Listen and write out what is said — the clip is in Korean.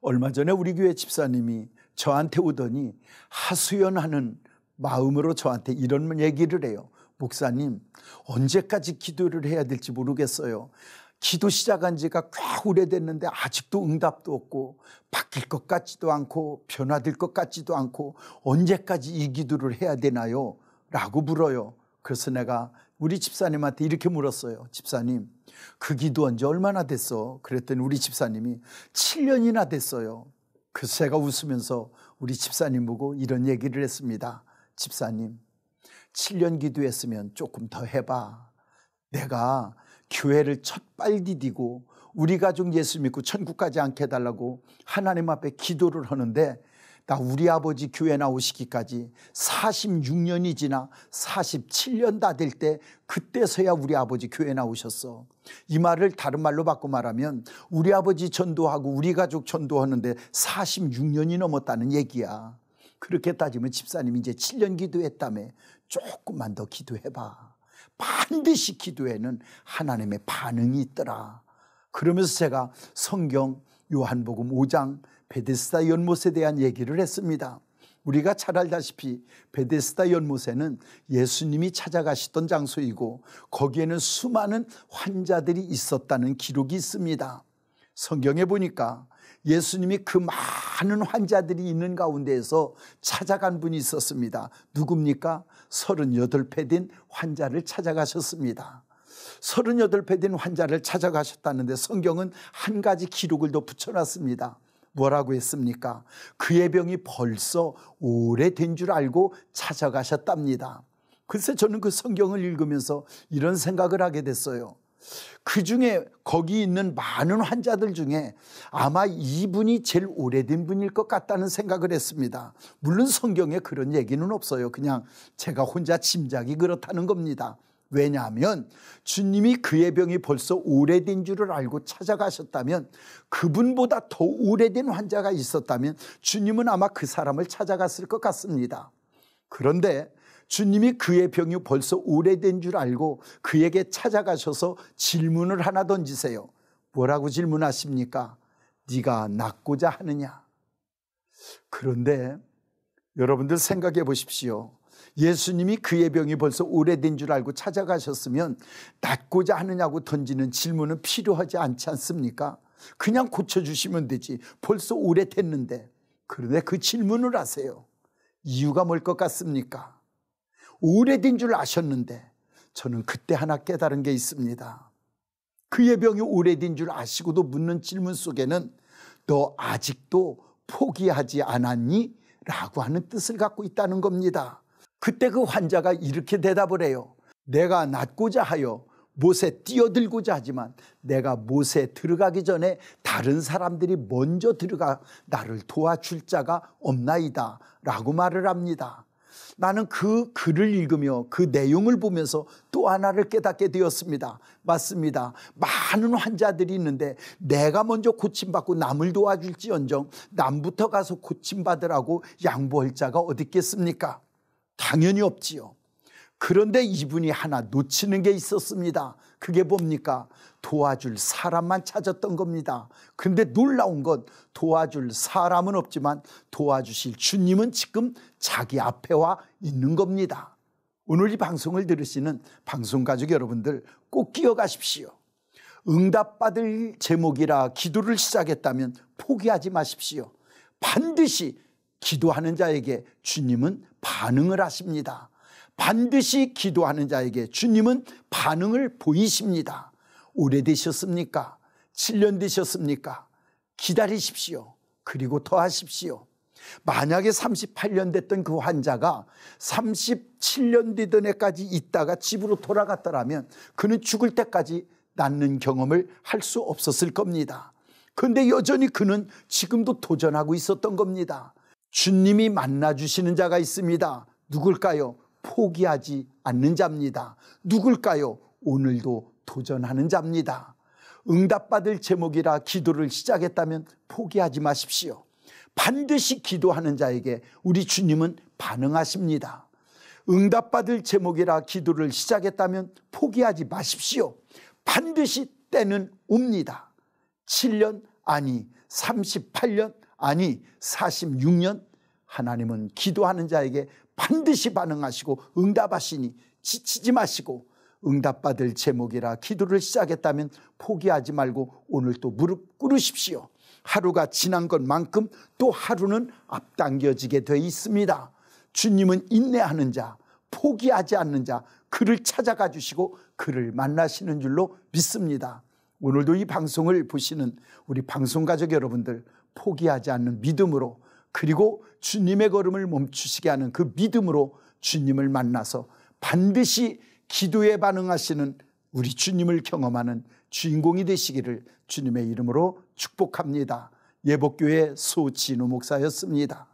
얼마 전에 우리 교회 집사님이 저한테 오더니 하소연하는 마음으로 저한테 이런 얘기를 해요. 목사님, 언제까지 기도를 해야 될지 모르겠어요. 기도 시작한 지가 꽤 오래됐는데 아직도 응답도 없고 바뀔 것 같지도 않고 변화될 것 같지도 않고 언제까지 이 기도를 해야 되나요? 라고 물어요. 그래서 내가 우리 집사님한테 이렇게 물었어요. 집사님, 그 기도 언제 얼마나 됐어? 그랬더니 우리 집사님이 7년이나 됐어요. 그래서 제가 웃으면서 우리 집사님 보고 이런 얘기를 했습니다. 집사님, 7년 기도했으면 조금 더 해봐. 내가 교회를 첫발 디디고 우리 가족 예수 믿고 천국까지 않게 해달라고 하나님 앞에 기도를 하는데 나 우리 아버지 교회 나오시기까지 46년이 지나 47년 다 될 때 그때서야 우리 아버지 교회 나오셨어. 이 말을 다른 말로 바꿔 말하면 우리 아버지 전도하고 우리 가족 전도하는데 46년이 넘었다는 얘기야. 그렇게 따지면 집사님이 이제 7년 기도했다며 조금만 더 기도해봐. 반드시 기도에는 하나님의 반응이 있더라. 그러면서 제가 성경 요한복음 5장 베데스다 연못에 대한 얘기를 했습니다. 우리가 잘 알다시피 베데스다 연못에는 예수님이 찾아가시던 장소이고 거기에는 수많은 환자들이 있었다는 기록이 있습니다. 성경에 보니까 예수님이 그 많은 환자들이 있는 가운데에서 찾아간 분이 있었습니다. 누굽니까? 38배 된 환자를 찾아가셨습니다. 38배 된 환자를 찾아가셨다는데 성경은 한 가지 기록을 더 붙여놨습니다. 뭐라고 했습니까? 그의 병이 벌써 오래된 줄 알고 찾아가셨답니다. 글쎄 저는 그 성경을 읽으면서 이런 생각을 하게 됐어요. 그 중에 거기 있는 많은 환자들 중에 아마 이분이 제일 오래된 분일 것 같다는 생각을 했습니다. 물론 성경에 그런 얘기는 없어요. 그냥 제가 혼자 짐작이 그렇다는 겁니다. 왜냐하면 주님이 그의 병이 벌써 오래된 줄을 알고 찾아가셨다면, 그분보다 더 오래된 환자가 있었다면 주님은 아마 그 사람을 찾아갔을 것 같습니다. 그런데 주님이 그의 병이 벌써 오래된 줄 알고 그에게 찾아가셔서 질문을 하나 던지세요. 뭐라고 질문하십니까? 네가 낫고자 하느냐? 그런데 여러분들 생각해 보십시오. 예수님이 그의 병이 벌써 오래된 줄 알고 찾아가셨으면 낫고자 하느냐고 던지는 질문은 필요하지 않지 않습니까? 그냥 고쳐주시면 되지. 벌써 오래됐는데. 그런데 그 질문을 하세요. 이유가 뭘 것 같습니까? 오래된 줄 아셨는데 저는 그때 하나 깨달은 게 있습니다. 그의 병이 오래된 줄 아시고도 묻는 질문 속에는 너 아직도 포기하지 않았니? 라고 하는 뜻을 갖고 있다는 겁니다. 그때 그 환자가 이렇게 대답을 해요. 내가 낫고자 하여 못에 뛰어들고자 하지만 내가 못에 들어가기 전에 다른 사람들이 먼저 들어가 나를 도와줄 자가 없나이다 라고 말을 합니다. 나는 그 글을 읽으며 그 내용을 보면서 또 하나를 깨닫게 되었습니다. 맞습니다. 많은 환자들이 있는데 내가 먼저 고침받고 남을 도와줄지언정 남부터 가서 고침받으라고 양보할 자가 어디 있겠습니까? 당연히 없지요. 그런데 이분이 하나 놓치는 게 있었습니다. 그게 뭡니까? 도와줄 사람만 찾았던 겁니다. 그런데 놀라운 건 도와줄 사람은 없지만 도와주실 주님은 지금 자기 앞에 와 있는 겁니다. 오늘 이 방송을 들으시는 방송가족 여러분들 꼭 기억하십시오. 응답받을 제목이라 기도를 시작했다면 포기하지 마십시오. 반드시 기도하는 자에게 주님은 반응을 하십니다. 반드시 기도하는 자에게 주님은 반응을 보이십니다. 오래되셨습니까? 7년 되셨습니까? 기다리십시오. 그리고 더 하십시오. 만약에 38년 됐던 그 환자가 37년 되던 해까지 있다가 집으로 돌아갔더라면 그는 죽을 때까지 낫는 경험을 할 수 없었을 겁니다. 그런데 여전히 그는 지금도 도전하고 있었던 겁니다. 주님이 만나주시는 자가 있습니다. 누굴까요? 포기하지 않는 자입니다. 누굴까요? 오늘도 도전하는 자입니다. 응답받을 제목이라 기도를 시작했다면 포기하지 마십시오. 반드시 기도하는 자에게 우리 주님은 반응하십니다. 응답받을 제목이라 기도를 시작했다면 포기하지 마십시오. 반드시 때는 옵니다. 7년 아니 38년, 아니 46년, 하나님은 기도하는 자에게 반드시 반응하시고 응답하시니 지치지 마시고, 응답받을 제목이라 기도를 시작했다면 포기하지 말고 오늘 또 무릎 꿇으십시오. 하루가 지난 것만큼 또 하루는 앞당겨지게 되어 있습니다. 주님은 인내하는 자, 포기하지 않는 자, 그를 찾아가 주시고 그를 만나시는 줄로 믿습니다. 오늘도 이 방송을 보시는 우리 방송가족 여러분들, 포기하지 않는 믿음으로, 그리고 주님의 걸음을 멈추시게 하는 그 믿음으로 주님을 만나서 반드시 기도에 반응하시는 우리 주님을 경험하는 주인공이 되시기를 주님의 이름으로 축복합니다. 예복교회 소진우 목사였습니다.